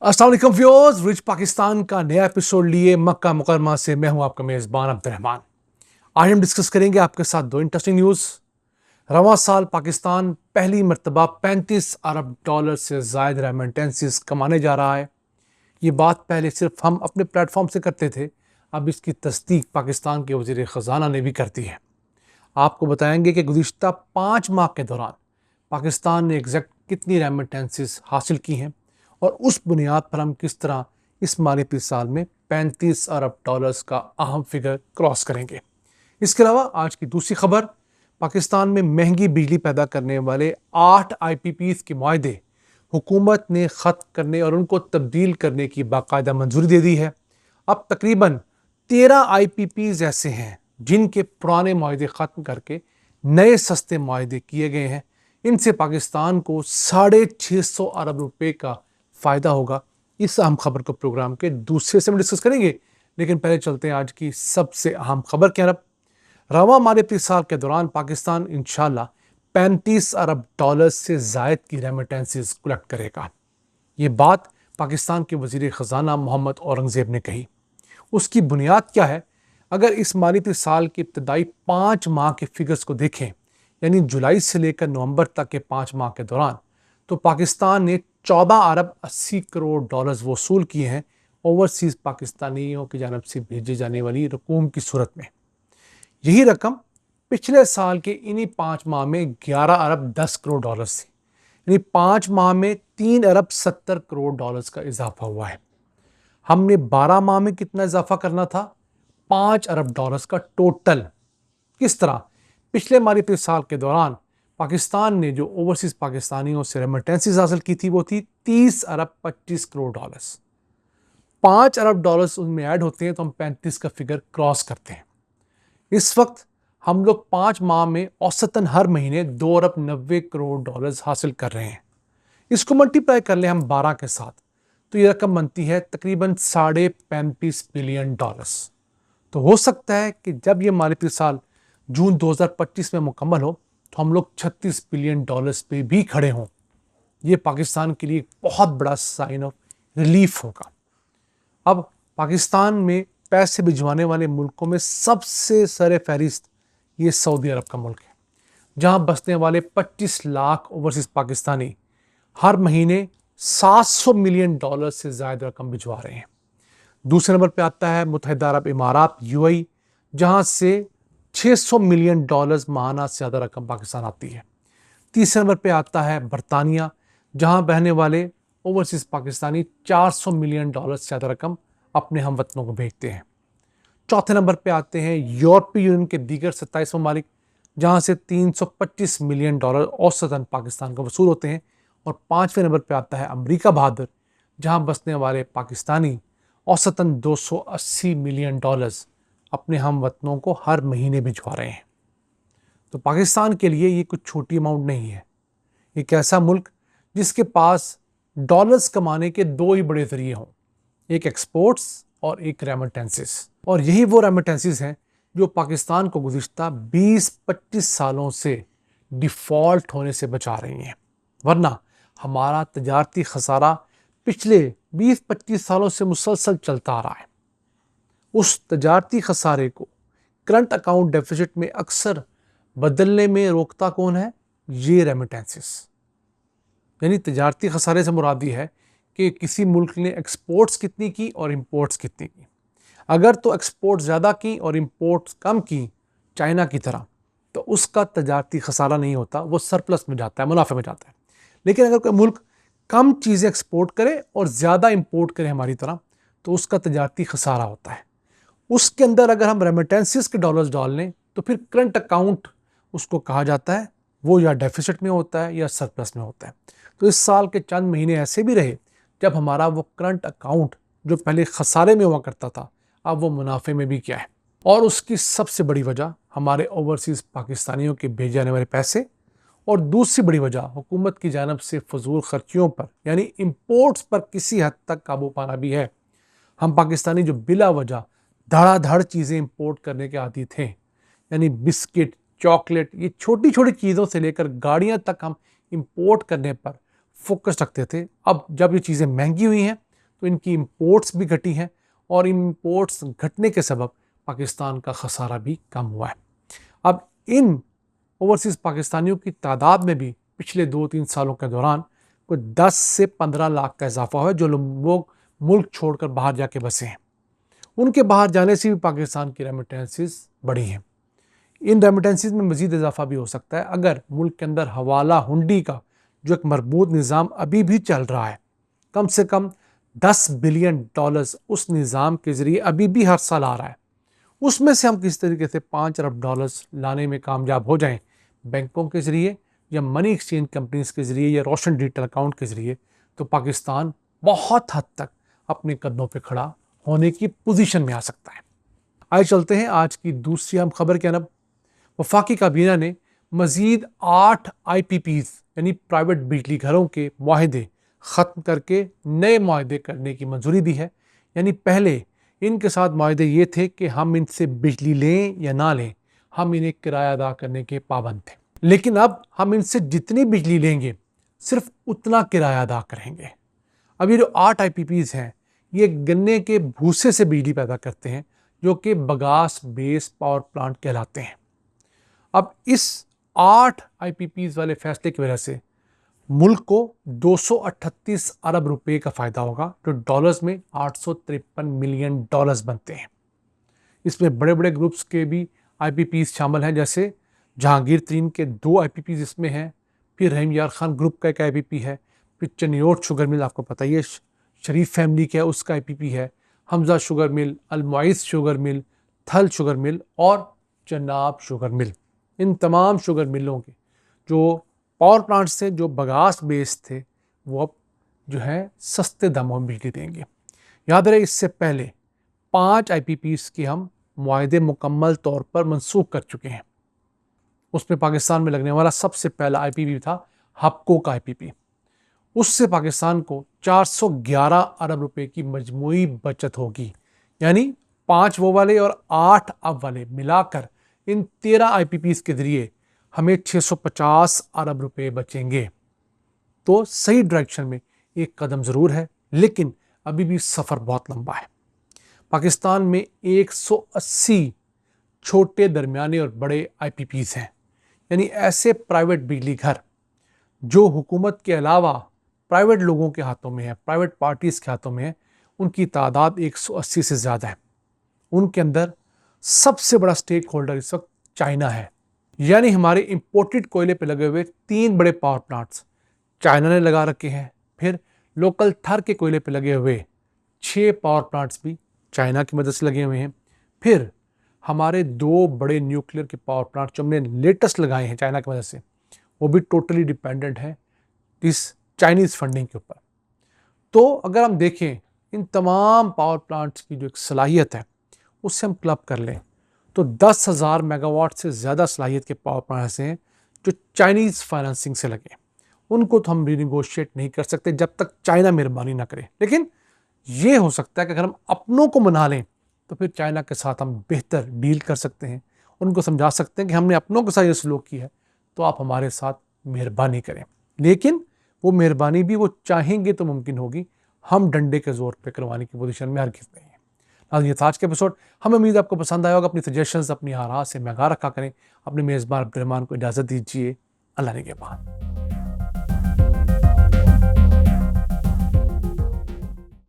अस्सलाम वालेकुम viewers, rich Pakistan का नया एपिसोड लिए मक्का मुकरमा से मैं हूं आपका मेज़बान अब्दुर्रहमान। आज हम डिस्कस करेंगे आपके साथ दो इंटरेस्टिंग न्यूज़। रवां साल पाकिस्तान पहली मर्तबा 35 अरब डॉलर से ज़ायद रेमिटेंसेस कमाने जा रहा है। ये बात पहले सिर्फ हम अपने प्लेटफॉर्म से करते थे, अब इसकी तस्दीक पाकिस्तान के वज़ीर ख़जाना ने भी कर दी है। आपको बताएंगे कि गुज़िश्ता 5 माह के दौरान पाकिस्तान ने एग्जैक्ट कितनी रेमिटेंसेस हासिल की हैं और उस बुनियाद पर हम किस तरह इस माली साल में 35 अरब डॉलर्स का अहम फिगर क्रॉस करेंगे। इसके अलावा आज की दूसरी खबर, पाकिस्तान में महंगी बिजली पैदा करने वाले 8 IPPs के मुआहदे हुकूमत ने ख़त्म करने और उनको तब्दील करने की बाकायदा मंजूरी दे दी है। अब तकरीबन 13 IPPs ऐसे हैं जिनके पुराने मुआहदे ख़त्म करके नए सस्ते मुआहदे किए गए हैं। इनसे पाकिस्तान को 650 अरब रुपए का फ़ायदा होगा। इस अहम खबर को प्रोग्राम के दूसरे से हम डिस्कस करेंगे, लेकिन पहले चलते हैं आज की सबसे अहम खबर की तरफ। रवां माली साल के दौरान पाकिस्तान इंशाल्लाह 35 अरब डॉलर से जायद की रेमिटेंसेस कलेक्ट करेगा। ये बात पाकिस्तान के वज़ीर ख़जाना मोहम्मद औरंगज़ेब ने कही। उसकी बुनियाद क्या है? अगर इस माली साल के इब्तदाई 5 माह के फिगर्स को देखें, यानी जुलाई से लेकर नवंबर तक के 5 माह के दौरान, तो पाकिस्तान ने 14 अरब 80 करोड़ डॉलर्स वसूल किए हैं ओवरसीज़ पाकिस्तानियों की जानब से भेजे जाने वाली रकूम की सूरत में। यही रकम पिछले साल के इन्हीं 5 माह में 11 अरब 10 करोड़ डॉलर्स थी, यानी 5 माह में 3 अरब 70 करोड़ डॉलर्स का इजाफा हुआ है। हमने 12 माह में कितना इजाफा करना था? 5 अरब डॉलर्स का टोटल। किस तरह? पिछले माली साल के दौरान पाकिस्तान ने जो ओवरसीज़ पाकिस्तानियों से रेमिटेंसेस हासिल की थी वो थी 30 अरब 25 करोड़ डॉलर्स। 5 अरब डॉलर्स उनमें ऐड होते हैं तो हम 35 का फिगर क्रॉस करते हैं। इस वक्त हम लोग 5 माह में औसतन हर महीने 2 अरब 90 करोड़ डॉलर्स हासिल कर रहे हैं। इसको मल्टीप्लाई कर लें हम 12 के साथ, तो ये रकम बनती है तकरीबन 35.5 बिलियन डॉलर्स। तो हो सकता है कि जब ये माली साल जून 2025 में मुकम्मल हो तो हम लोग 36 बिलियन डॉलर्स पे भी खड़े हों। ये पाकिस्तान के लिए एक बहुत बड़ा साइन ऑफ रिलीफ होगा। अब पाकिस्तान में पैसे भिजवाने वाले मुल्कों में सबसे सरे फहरिस्त ये सऊदी अरब का मुल्क है, जहां बसने वाले 25 लाख ओवरसीज पाकिस्तानी हर महीने 700 मिलियन डॉलर से ज़्यादा रकम भिजवा रहे हैं। दूसरे नंबर पे आता है मुत्तहिदा अरब इमारात UAE, जहां से 600 मिलियन डॉलर्स माहाना से ज़्यादा रकम पाकिस्तान आती है। तीसरे नंबर पे आता है बरतानिया, जहां बहने वाले ओवरसीज़ पाकिस्तानी 400 मिलियन डॉलर से ज़्यादा रकम अपने हमवतनों को भेजते हैं। चौथे नंबर पे आते हैं यूरोपीय यूनियन के दीगर 27 ममालिक, जहां से 325 मिलियन डॉलर औसतन पाकिस्तान को वसूल होते हैं। और पाँचवें नंबर पे आता है अमरीका बहादुर, जहां बसने वाले पाकिस्तानी औसतन 280 मिलियन डॉलर्स अपने हम वतनों को हर महीने भिजवा रहे हैं। तो पाकिस्तान के लिए ये कुछ छोटी अमाउंट नहीं है। एक ऐसा मुल्क जिसके पास डॉलर्स कमाने के दो ही बड़े जरिए हों, एक एक्सपोर्ट्स और एक रेमिटेंसेस। और यही वो रेमिटेंसेस हैं जो पाकिस्तान को गुज़िश्ता 20-25 सालों से डिफ़ॉल्ट होने से बचा रही हैं। वरना हमारा तजारती खसारा पिछले 20-25 सालों से मुसलसल चलता आ रहा है। उस तजारती खसारे को करंट अकाउंट डेफिसिट में अक्सर बदलने में रोकता कौन है? ये रेमिटेंसेस। यानी तजारती खसारे से मुरादी है कि किसी मुल्क ने एक्सपोर्ट्स कितनी की और इंपोर्ट्स कितनी की। अगर तो एक्सपोर्ट ज़्यादा की और इंपोर्ट्स कम की, चाइना की तरह, तो उसका तजारती खसारा नहीं होता, वो सरप्लस में जाता है, मुनाफे में जाता है। लेकिन अगर कोई मुल्क कम चीज़ें एक्सपोर्ट करे और ज़्यादा इंपोर्ट करे हमारी तरह, तो उसका तजारती खसारा होता है। उसके अंदर अगर हम रेमिटेंसेस के डॉलर्स डाल लें तो फिर करंट अकाउंट उसको कहा जाता है, वो या डेफिसिट में होता है या सरप्लस में होता है। तो इस साल के चंद महीने ऐसे भी रहे जब हमारा वो करंट अकाउंट जो पहले खसारे में हुआ करता था, अब वो मुनाफे में भी क्या है। और उसकी सबसे बड़ी वजह हमारे ओवरसीज़ पाकिस्तानियों के भेजे जाने वाले पैसे, और दूसरी बड़ी वजह हुकूमत की जानब से फजूल खर्चियों पर यानी इम्पोर्ट्स पर किसी हद तक काबू पाना भी है। हम पाकिस्तानी जो बिला वजह धड़ाधड़ चीज़ें इंपोर्ट करने के आदी थे, यानी बिस्किट, चॉकलेट, ये छोटी छोटी चीज़ों से लेकर गाड़ियाँ तक हम इंपोर्ट करने पर फोकस रखते थे। अब जब ये चीज़ें महंगी हुई हैं तो इनकी इंपोर्ट्स भी घटी हैं और इंपोर्ट्स घटने के सबब पाकिस्तान का खसारा भी कम हुआ है। अब इन ओवरसीज़ पाकिस्तानियों की तादाद में भी पिछले 2-3 सालों के दौरान कोई 10 से 15 लाख का इजाफा हुआ है जो लोग मुल्क छोड़कर बाहर जाके बसे हैं। उनके बाहर जाने से भी पाकिस्तान की रेमिटेंसेस बढ़ी हैं। इन रेमिटेंसेस में मज़ीद इजाफा भी हो सकता है अगर मुल्क के अंदर हवाला हुंडी का जो एक मरबूत निज़ाम अभी भी चल रहा है, कम से कम $10 बिलियन उस निज़ाम के ज़रिए अभी भी हर साल आ रहा है, उसमें से हम किस तरीके से $5 अरब लाने में कामयाब हो जाएं बैंकों के ज़रिए या मनी एक्सचेंज कंपनीज़ के ज़रिए या रोशन डिजिटल अकाउंट के ज़रिए, तो पाकिस्तान बहुत हद तक अपने कदमों पे खड़ा होने की पोजीशन में आ सकता है। आइए चलते हैं आज की दूसरी अहम खबर की तरफ। वफाकी काबीना ने मज़ीद 8 IPPs यानी प्राइवेट बिजली घरों के मुआहदे ख़त्म करके नए मुआहदे करने की मंजूरी दी है। यानी पहले इनके साथ मुआहदे ये थे कि हम इनसे बिजली लें या ना लें, हम इन्हें किराया अदा करने के पाबंद थे, लेकिन अब हम इनसे जितनी बिजली लेंगे सिर्फ उतना किराया अदा करेंगे। अब ये जो 8 IPPs हैं ये गन्ने के भूसे से बिजली पैदा करते हैं जो कि बगास बेस पावर प्लांट कहलाते हैं। अब इस 8 IPPs वाले फैसले की वजह से मुल्क को 238 अरब रुपए का फ़ायदा होगा जो डॉलर्स में $853 मिलियन बनते हैं। इसमें बड़े बड़े ग्रुप्स के भी IPPs शामिल हैं, जैसे जहांगीर तरीन के 2 IPPs इसमें हैं, फिर रहीम यार खान ग्रुप का एक IPP है, फिर चनियोट शुगर मिल आपको पता ही है शरीफ फैमिली का है उसका IPP है, हमजा शुगर मिल, अलमुइस शुगर मिल, थल शुगर मिल और जनाब शुगर मिल। इन तमाम शुगर मिलों के जो पावर प्लांट्स थे जो बगास बेस थे वो अब जो है सस्ते दामों में बिजली देंगे। याद रहे इससे पहले 5 IPPs के हम मुआहदे मुकम्मल तौर पर मनसूख कर चुके हैं। उसमें पाकिस्तान में लगने वाला सबसे पहला IPP था हपको का IPP। उससे पाकिस्तान को 411 अरब रुपए की मजमूई बचत होगी, यानी 5 वो वाले और 8 अब वाले मिलाकर इन 13 IPPs के जरिए हमें 650 अरब रुपए बचेंगे। तो सही डायरेक्शन में एक कदम ज़रूर है, लेकिन अभी भी सफ़र बहुत लंबा है। पाकिस्तान में 180 छोटे, दरमियाने और बड़े IPPs हैं, यानी ऐसे प्राइवेट बिजली घर जो हुकूमत के अलावा प्राइवेट लोगों के हाथों में है, प्राइवेट पार्टीज़ के हाथों में है। उनकी तादाद 180 से ज़्यादा है। उनके अंदर सबसे बड़ा स्टेक होल्डर इस वक्त चाइना है, यानी हमारे इंपोर्टेड कोयले पे लगे हुए 3 बड़े पावर प्लांट्स चाइना ने लगा रखे हैं। फिर लोकल थर के कोयले पे लगे हुए 6 पावर प्लांट्स भी चाइना की मदद से लगे हुए हैं। फिर हमारे 2 बड़े न्यूक्लियर के पावर प्लांट जो हमने लेटेस्ट लगाए हैं चाइना की मदद से, वो भी टोटली डिपेंडेंट है इस चाइनीज़ फंडिंग के ऊपर। तो अगर हम देखें इन तमाम पावर प्लांट्स की जो एक सलाहियत है उससे हम क्लब कर लें तो 10,000 मेगावाट से ज़्यादा सलाहियत के पावर प्लांट्स हैं जो चाइनीज़ फाइनेंसिंग से लगे। उनको तो हम रिनिगोशिएट नहीं कर सकते जब तक चाइना मेहरबानी ना करे, लेकिन ये हो सकता है कि अगर हम अपनों को मना लें तो फिर चाइना के साथ हम बेहतर डील कर सकते हैं। उनको समझा सकते हैं कि हमने अपनों के साथ ये सलूक किया है तो आप हमारे साथ मेहरबानी करें, लेकिन वो मेहरबानी भी वो चाहेंगे तो मुमकिन होगी, हम डंडे के ज़ोर पे करवाने की पोजीशन में हरगिज़ नहीं है। ये था आज का एपिसोड। हमें उम्मीद आपको पसंद आया होगा। अपनी सजेशंस अपनी आराह से महंगा रखा करें। अपने मेज़बान अब्दुर्रहमान को इजाज़त दीजिए। अल्लाह ने के बाद।